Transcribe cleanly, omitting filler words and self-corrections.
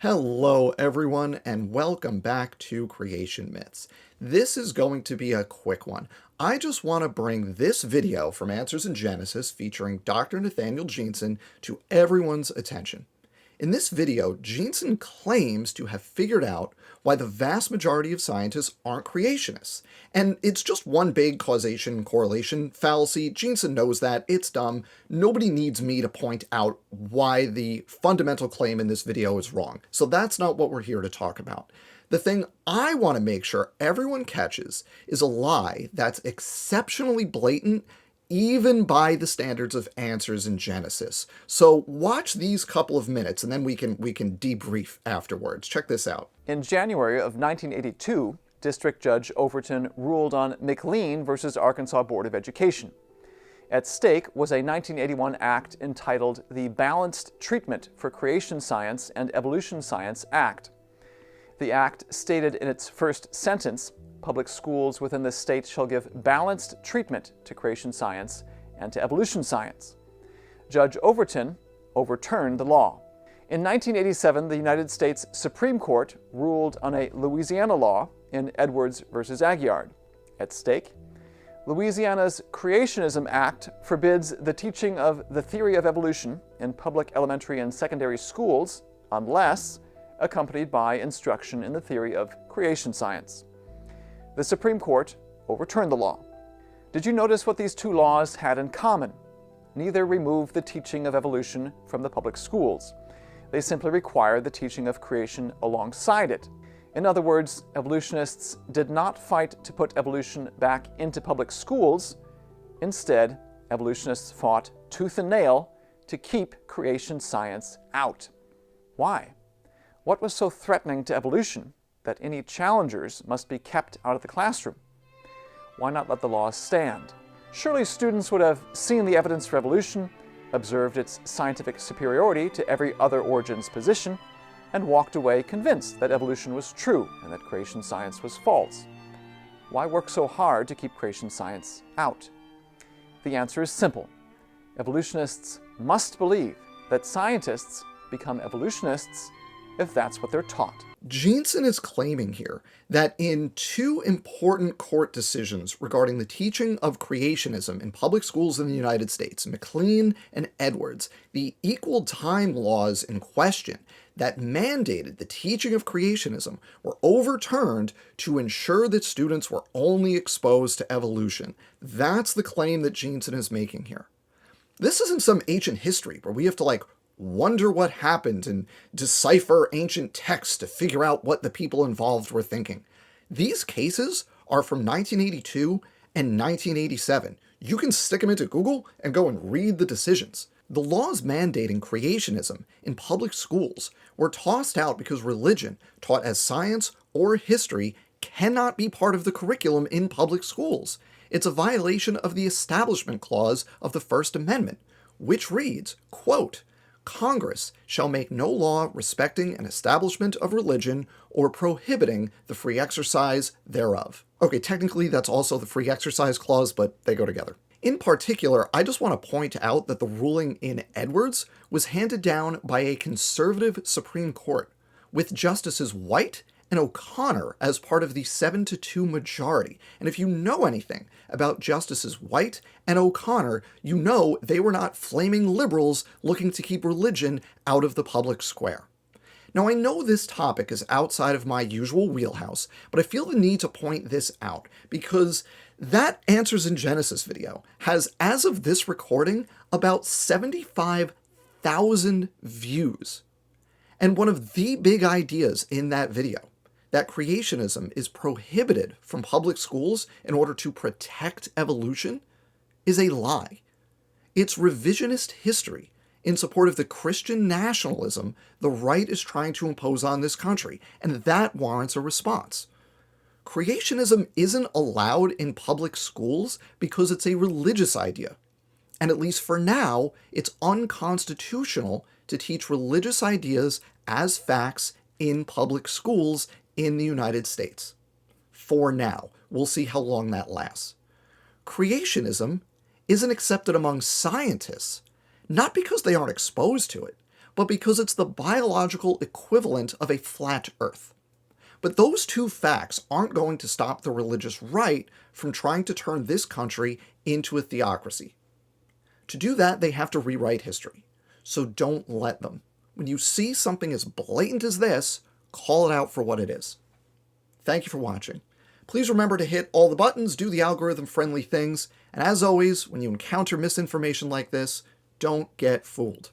Hello everyone and welcome back to Creation Myths. This is going to be a quick one. I just want to bring this video from Answers in Genesis featuring Dr. Nathaniel Jeanson to everyone's attention. In this video, Jeanson claims to have figured out why the vast majority of scientists aren't creationists. And it's just one big causation correlation fallacy. Jeanson knows that. It's dumb. Nobody needs me to point out why the fundamental claim in this video is wrong. So that's not what we're here to talk about. The thing I want to make sure everyone catches is a lie that's exceptionally blatant even by the standards of Answers in Genesis. So watch these couple of minutes and then we can debrief afterwards. Check this out. In January of 1982, District Judge Overton ruled on McLean versus Arkansas Board of Education. At stake was a 1981 act entitled the Balanced Treatment for Creation Science and Evolution Science Act. The act stated in its first sentence, public schools within the state shall give balanced treatment to creation science and to evolution science. Judge Overton overturned the law. In 1987, the United States Supreme Court ruled on a Louisiana law in Edwards versus Aguillard. At stake, Louisiana's Creationism Act forbids the teaching of the theory of evolution in public elementary and secondary schools unless accompanied by instruction in the theory of creation science. The Supreme Court overturned the law. Did you notice what these two laws had in common? Neither removed the teaching of evolution from the public schools. They simply required the teaching of creation alongside it. In other words, evolutionists did not fight to put evolution back into public schools. Instead, evolutionists fought tooth and nail to keep creation science out. Why? What was so threatening to evolution that any challengers must be kept out of the classroom? Why not let the laws stand? Surely students would have seen the evidence for evolution, observed its scientific superiority to every other origin's position, and walked away convinced that evolution was true and that creation science was false. Why work so hard to keep creation science out? The answer is simple. Evolutionists must believe that scientists become evolutionists if that's what they're taught. Jeanson is claiming here that in two important court decisions regarding the teaching of creationism in public schools in the United States, McLean and Edwards, the equal time laws in question that mandated the teaching of creationism were overturned to ensure that students were only exposed to evolution. That's the claim that Jeanson is making here. This isn't some ancient history where we have to wonder what happened and decipher ancient texts to figure out what the people involved were thinking. These cases are from 1982 and 1987. You can stick them into Google and go and read the decisions. The laws mandating creationism in public schools were tossed out because religion, taught as science or history, cannot be part of the curriculum in public schools. It's a violation of the Establishment Clause of the First Amendment, which reads, quote, Congress shall make no law respecting an establishment of religion or prohibiting the free exercise thereof. Okay, technically that's also the Free Exercise Clause, but they go together. In particular, I just want to point out that the ruling in Edwards was handed down by a conservative Supreme Court, with Justices White and O'Connor as part of the 7-2 majority. And if you know anything about Justices White and O'Connor, you know they were not flaming liberals looking to keep religion out of the public square. Now, I know this topic is outside of my usual wheelhouse, but I feel the need to point this out because that Answers in Genesis video has, as of this recording, about 75,000 views. And one of the big ideas in that video, that creationism is prohibited from public schools in order to protect evolution, is a lie. It's revisionist history in support of the Christian nationalism the right is trying to impose on this country, and that warrants a response. Creationism isn't allowed in public schools because it's a religious idea, and at least for now, it's unconstitutional to teach religious ideas as facts in public schools in the United States. For now. We'll see how long that lasts. Creationism isn't accepted among scientists, not because they aren't exposed to it, but because it's the biological equivalent of a flat Earth. But those two facts aren't going to stop the religious right from trying to turn this country into a theocracy. To do that, they have to rewrite history. So don't let them. When you see something as blatant as this, call it out for what it is. Thank you for watching. Please remember to hit all the buttons, do the algorithm-friendly things, and as always, when you encounter misinformation like this, don't get fooled.